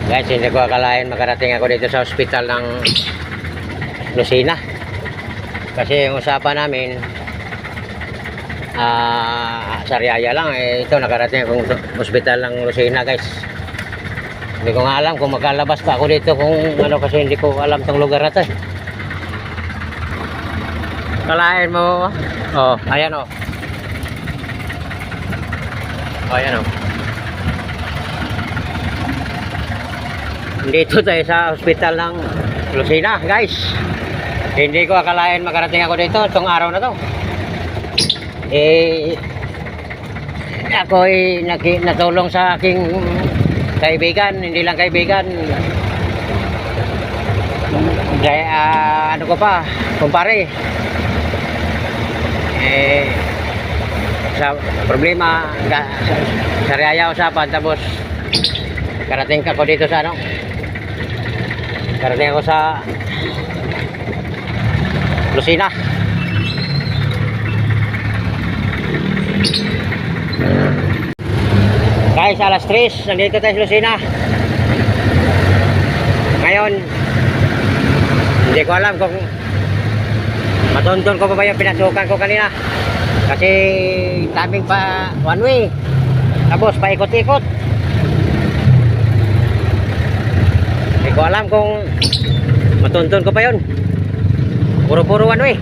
Guys, hindi ko akalain makarating ako dito sa ospital ng Lucena. Kasi yung usapan namin, Sariaya lang. Ito, nakarating akong ospital ng Lucena, guys. Hindi ko nga alam kung makalabas pa ako dito kung ano, kasi hindi ko alam tong lugar na to. Kalain mo. Oh, ayan oh. Oh, ayan oh. Dito tayo sa ospital ng Lucena, guys. Hindi ko akalain makarating ako dito itong araw na to. Ako ay natulong sa aking kaibigan, hindi lang kaibigan. Ano ko pa, kumpare. Sa problema, Sariaya usapan, tapos karating ako dito sa ano. Karating ako sa Lucena. Guys, alas 3, nandito tayo sa Lucena. Ngayon, hindi ko alam kung matuntun ko pa ba yung pinasukan ko kanina. Kasi taming pa one way. Tapos paikot-ikot. Hindi ko alam kung matuntun ko pa yun. Puro-puro one way.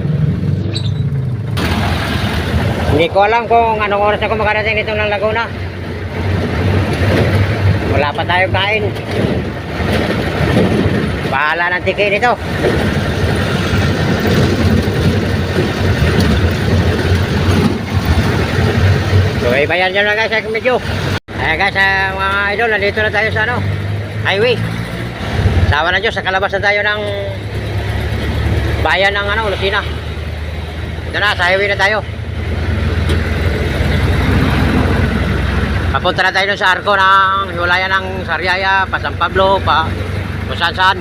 Hindi ko alam kung anong oras ako makarating dito ng Laguna. Wala pa tayong kain. Bahala ng ticket nito. So ibayan nyo na guys sa medyo. Ayan guys, mga idol, nandito na tayo sa ano, highway. Sawa na Diyos, sa kalabasan tayo ng bayan ng ano, Lucena. Ito na, sa highway na tayo. Papunta na tayo sa arko ng hiwalayan ng Sariaya, pa San Pablo, pa kung saan saan.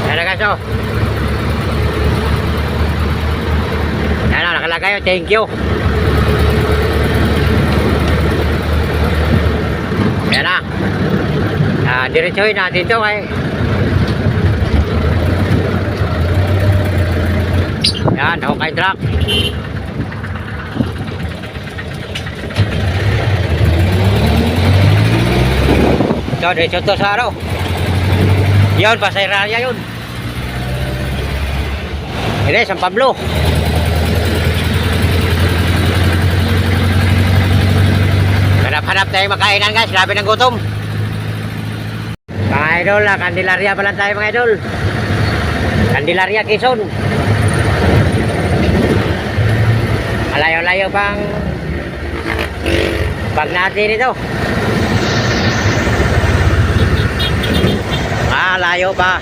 Ayan na guys, oh. Ayan na, nakalagay, oh. Thank you. Ayan na. Diretsuhin na dito kay yan, okay truck. So, diretso to sa araw. Yun, Pasayralia yun. Hindi, San Pablo. Hanap-hanap tayo makainan guys, grabe ng gutom. Mga idol, Candelaria pa lang tayo mga idol. Candelaria, Quezon. Malayo-layo pang bag natin ito. Layo pa.